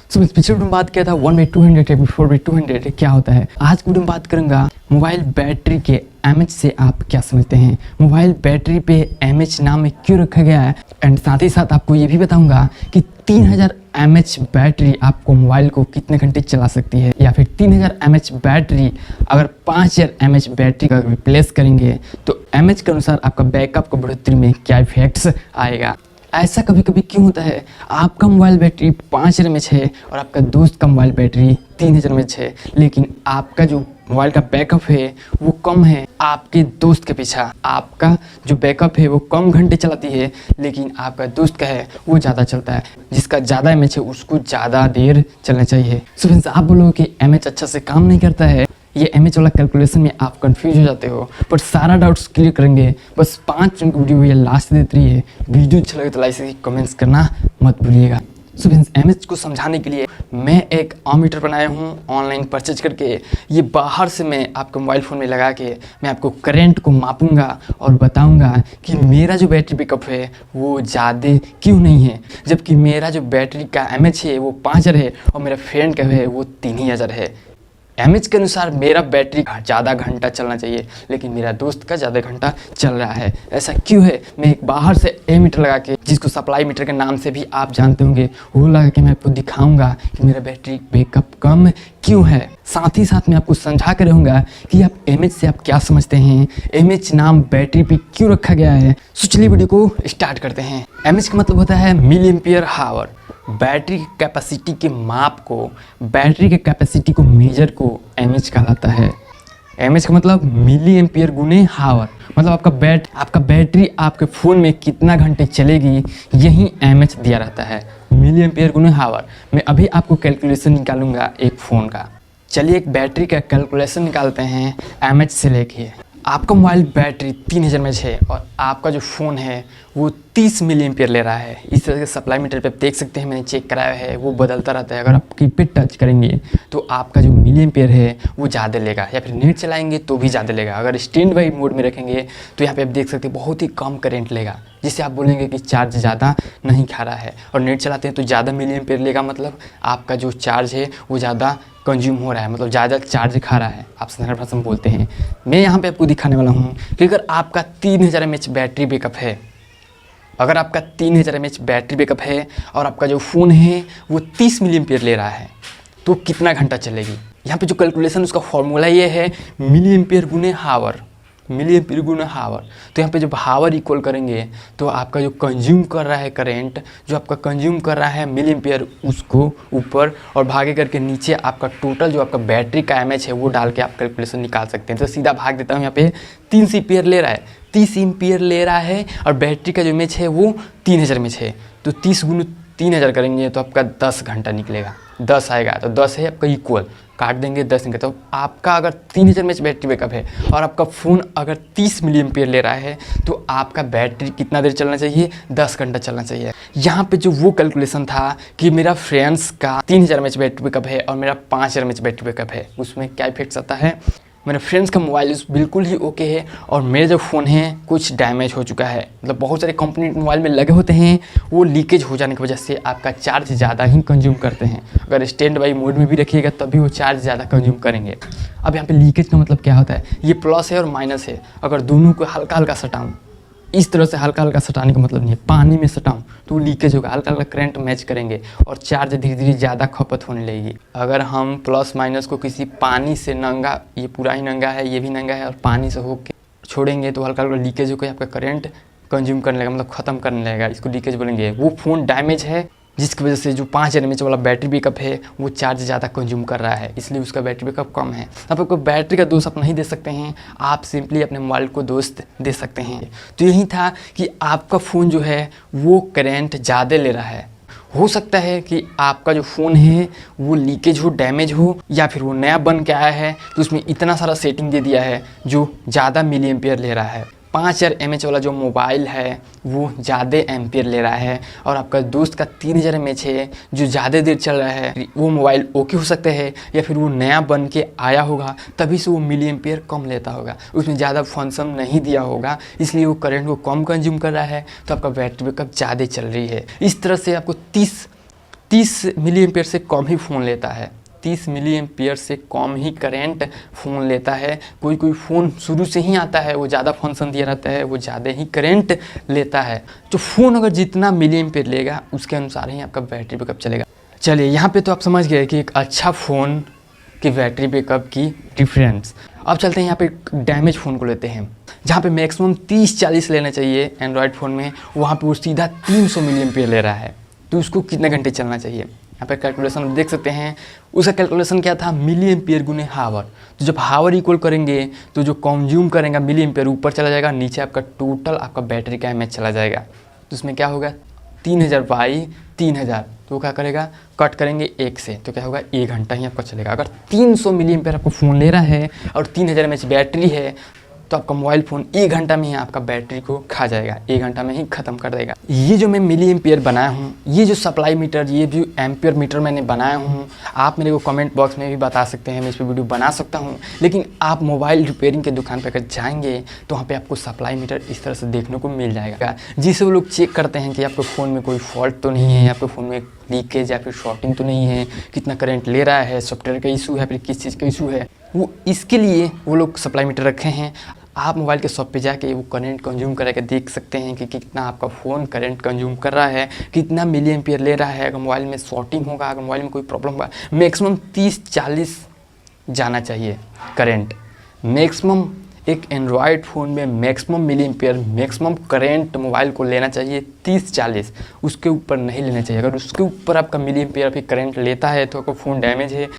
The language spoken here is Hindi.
सो इस पिछले वीडियो में बात किया था 1/200 या फिर 4/200 क्या होता है। आज की वीडियो में बात करूंगा मोबाइल बैटरी के एमएच से आप क्या समझते हैं, मोबाइल बैटरी पे एमएच नाम क्यों रखा गया है, एंड साथ ही साथ आपको ये भी बताऊंगा कि 3000 एमएच बैटरी आपको मोबाइल को कितने घंटे चला सकती है, या फिर 3000 एमएच बैटरी अगर 5000 एमएच बैटरी का रिप्लेस करेंगे तो एमएच के अनुसार आपका बैकअप को बढ़ोतरी में क्या इफेक्ट्स आएगा। ऐसा कभी कभी क्यों होता है, आपका मोबाइल बैटरी 5000 एमएच है और आपका दोस्त का मोबाइल बैटरी 3000 एमएच है, लेकिन आपका जो मोबाइल का बैकअप है वो कम है आपके दोस्त के पीछा। आपका जो बैकअप है वो कम घंटे चलाती है, लेकिन आपका दोस्त का है वो ज़्यादा चलता है। जिसका ज़्यादा एमएच है उसको ज़्यादा देर चलना चाहिए। सो फ्रेंड्स, आप बोलोगे कि एमएच अच्छा से काम नहीं करता है, ये एमएच वाला कैलकुलेशन में आप कंफ्यूज हो जाते हो, पर सारा डाउट्स क्लियर करेंगे। बस 5 मिनट की वीडियो ये लास्ट देती है। वीडियो अच्छा लगे तो लाइक से कमेंट्स करना मत भूलिएगा। सो फ्रेंड्स, एमएच को समझाने के लिए मैं एक अमीटर बनाया हूँ ऑनलाइन परचेज करके। ये बाहर से मैं आपके मोबाइल फ़ोन में लगा के मैं आपको करंट को मापूंगा और बताऊंगा कि मेरा जो बैटरी बैकअप है वो ज़्यादा क्यों नहीं है, जबकि मेरा जो बैटरी का एमएच है वो 5000 है और मेरा फ्रेंड का है वो 3000 है। एमएच के अनुसार मेरा बैटरी ज़्यादा घंटा चलना चाहिए, लेकिन मेरा दोस्त का ज़्यादा घंटा चल रहा है। ऐसा क्यों है, मैं एक बाहर से मीटर लगा के, जिसको सप्लाई मीटर के नाम से भी आप जानते होंगे, वो लगा के मैं आपको दिखाऊंगा कि मेरा बैटरी बैकअप कम क्यों है। साथ ही साथ मैं आपको समझा कर रहूँगा कि आप एमएच से आप क्या समझते हैं, एमएच नाम बैटरी पे क्यों रखा गया है। सो चलिए वीडियो को स्टार्ट करते हैं। एमएच का मतलब होता है मिली एम्पियर हावर। बैटरी की कैपेसिटी के माप को, बैटरी के कैपेसिटी को मेजर को एमएच कहलाता है। एमएच का मतलब मिली एम्पियर गुने हावर, मतलब आपका बैटरी आपके फ़ोन में कितना घंटे चलेगी, यही एमएच दिया रहता है, मिली एम्पियर गुने हावर। मैं अभी आपको कैलकुलेशन निकालूंगा एक फ़ोन का। चलिए एक बैटरी का कैलकुलेशन निकालते हैं एमएच से लेके। आपका मोबाइल बैटरी 3000 एमएच है और आपका जो फ़ोन है वो 30 मिली एम्पियर ले रहा है। इस तरह के सप्लाई मीटर पे आप देख सकते हैं, मैंने चेक कराया है, वो बदलता रहता है। अगर आप कीपैड टच करेंगे तो आपका जो मिली एम्पियर है वो ज़्यादा लेगा, या फिर नेट चलाएंगे तो भी ज़्यादा लेगा। अगर स्टैंड बाई मोड में रखेंगे तो यहाँ पे आप देख सकते हैं बहुत ही कम करंट लेगा, जिससे आप बोलेंगे कि चार्ज ज़्यादा नहीं खा रहा है। और नेट चलाते हैं तो ज़्यादा मिली एम्पियर लेगा, मतलब आपका जो चार्ज है वो ज़्यादा कंज्यूम हो रहा है, मतलब ज़्यादा चार्ज खा रहा है, आप साधारण भाषा में बोलते हैं। मैं यहाँ पे आपको दिखाने वाला हूँ कि अगर आपका 3000 एमएच बैटरी बैकअप है, अगर आपका 3000 एमएच बैटरी बैकअप है और आपका जो फ़ोन है वो 30 मिली एम्पियर ले रहा है, तो कितना घंटा चलेगी। यहाँ पे जो कैलकुलेशन उसका फॉर्मूला ये है मिली एम्पियर गुने हावर, मिली एम्पियर गुना हावर। तो यहाँ पे जब हावर इक्वल करेंगे तो आपका जो कंज्यूम कर रहा है करंट, जो आपका कंज्यूम कर रहा है मिली एम्पियर, उसको ऊपर और भागे करके नीचे आपका टोटल जो आपका बैटरी का एमएच है वो डाल के आप कैलकुलेशन निकाल सकते हैं। तो सीधा भाग देता हूँ, यहाँ पे 30 एम्पियर ले रहा है, 30 एम्पियर ले रहा है और बैटरी का जो एमएच है वो 3000 एमएच है, तो 30 गुना 3000 करेंगे तो आपका 10 घंटा निकलेगा, 10 आएगा, तो 10 है आपका इक्वल, काट देंगे 10 निकले। तो आपका अगर 3000 एमएच बैटरी बैकअप है और आपका फ़ोन अगर 30 मिली एम्पियर ले रहा है तो आपका बैटरी कितना देर चलना चाहिए, 10 घंटा चलना चाहिए। यहाँ पे जो वो कैलकुलेशन था कि मेरा फ्रेंड्स का 3000 एमएच बैटरी बैकअप है और मेरा 5000 एमएच बैटरी बैकअप है, उसमें क्या इफेक्ट्स आता है। मेरे फ्रेंड्स का मोबाइल बिल्कुल ही ओके है और मेरे जो फ़ोन है कुछ डैमेज हो चुका है, मतलब बहुत सारे कंपनी मोबाइल में लगे होते हैं, वो लीकेज हो जाने की वजह से आपका चार्ज ज़्यादा ही कंज्यूम करते हैं। अगर स्टैंड बाई मोड में भी रखिएगा तभी वो चार्ज ज़्यादा कंज्यूम करेंगे। अब यहाँ पे लीकेज का मतलब क्या होता है, ये प्लस है और माइनस है। अगर दोनों को हल्का हल्का सटाऊँ, इस तरह से हल्का हल्का सटाने का मतलब नहीं है, पानी में सटाऊँ तो लीकेज होगा, हल्का हल्का करंट मैच करेंगे और चार्ज धीरे धीरे ज़्यादा खपत होने लगेगी। अगर हम प्लस माइनस को किसी पानी से नंगा, ये पूरा ही नंगा है, ये भी नंगा है, और पानी से होके छोड़ेंगे तो हल्का हल्का लीकेज होकर आपका करंट कंज्यूम करने लगेगा, मतलब ख़त्म करने लगेगा, इसको लीकेज बोलेंगे। वो फ़ोन डैमेज है जिसकी वजह से जो 5000 एमएच वाला बैटरी बैकअप है वो चार्ज ज़्यादा कंज्यूम कर रहा है, इसलिए उसका बैटरी बैकअप कम है। अब आपको बैटरी का दोष आप नहीं दे सकते हैं, आप सिंपली अपने मोबाइल को दोस्त दे सकते हैं। तो यही था कि आपका फ़ोन जो है वो करंट ज़्यादा ले रहा है। हो सकता है कि आपका जो फ़ोन है वो लीकेज हो, डैमेज हो, या फिर वो नया बन के आया है तो उसमें इतना सारा सेटिंग दे दिया है जो ज़्यादा मिली एम्पियर ले रहा है। 5000 एमएच वाला जो मोबाइल है वो ज़्यादा एम्पियर ले रहा है और आपका दोस्त का 3000 एमएच है जो ज़्यादा देर चल रहा है। वो मोबाइल ओके हो सकता है या फिर वो नया बन के आया होगा तभी से वो मिली एम्पियर कम लेता होगा, उसमें ज़्यादा फंक्शन नहीं दिया होगा, इसलिए वो करंट को कम कंज्यूम कर रहा है, तो आपका बैटरी बैकअप ज़्यादा चल रही है। इस तरह से आपको 30 30 मिली एम्पियर से कम ही फ़ोन लेता है। 30 मिली एम्पियर से कम ही करंट फ़ोन लेता है। कोई कोई फ़ोन शुरू से ही आता है, वो ज़्यादा फंक्शन दिया रहता है, वो ज़्यादा ही करंट लेता है। तो फ़ोन अगर जितना मिली एम्पियर लेगा उसके अनुसार ही आपका बैटरी बैकअप चलेगा। चलिए यहाँ पे तो आप समझ गए कि एक अच्छा फ़ोन की बैटरी बैकअप की डिफरेंस। अब चलते हैं यहाँ पे डैमेज फ़ोन को लेते हैं, जहाँ पे मैक्सिमम 30-40 लेना चाहिए एंड्रॉयड फ़ोन में, वहाँ पे वो सीधा 300 मिली एम्पियर ले रहा है। तो उसको कितने घंटे चलना चाहिए, यहाँ पे कैलकुलेशन देख सकते हैं। उसका कैलकुलेशन क्या था, मिली एम्पियर गुने हावर। तो जब हावर इक्वल करेंगे तो जो कंज्यूम करेगा मिली एम्पियर ऊपर चला जाएगा, नीचे आपका टोटल आपका बैटरी का एमएच चला जाएगा। तो उसमें क्या होगा, 3000 बाई 3000, तो क्या करेगा, कट करेंगे 1 से, तो क्या होगा, 1 घंटा ही आपका चलेगा। अगर 300 मिली एम्पियर आपको फ़ोन ले रहा है और 3000 एमएच बैटरी है, तो आपका मोबाइल फ़ोन 1 घंटा में ही आपका बैटरी को खा जाएगा, 1 घंटा में ही ख़त्म कर देगा। ये जो मैं मिली एम्पियर बनाया हूँ, ये जो सप्लाई मीटर, ये जो एम्पियर मीटर मैंने बनाया हूँ, आप मेरे को कमेंट बॉक्स में भी बता सकते हैं, मैं इस पर वीडियो बना सकता हूँ। लेकिन आप मोबाइल रिपेयरिंग के दुकान पर अगर जाएंगे तो वहाँ पर आपको सप्लाई मीटर इस तरह से देखने को मिल जाएगा, जिससे वो लोग चेक करते हैं कि आपके फ़ोन में कोई फॉल्ट तो नहीं है, आपके फ़ोन में लीकेज या फिर शॉर्टिंग तो नहीं है, कितना करंट ले रहा है, सॉफ्टवेयर का इशू है, फिर किस चीज़ का इशू है। वो इसके लिए वो लोग सप्लाई मीटर रखे हैं। आप मोबाइल के शॉप पे जाके वो करंट कंज्यूम करके देख सकते हैं कि कितना आपका फ़ोन करंट कंज्यूम कर रहा है, कितना मिली एम्पियर ले रहा है। अगर मोबाइल में शॉर्टिंग होगा, अगर मोबाइल में कोई प्रॉब्लम होगा, मैक्सिमम 30-40 जाना चाहिए करंट। मैक्सिमम एक एंड्रॉयड फ़ोन में maximum milliampere, maximum current mobile को लेना चाहिए 30-40, उसके ऊपर नहीं लेना चाहिए। अगर उसके ऊपर आपका मिली एम्पियर फिर करंट लेता है तो आपका फ़ोन डैमेज है।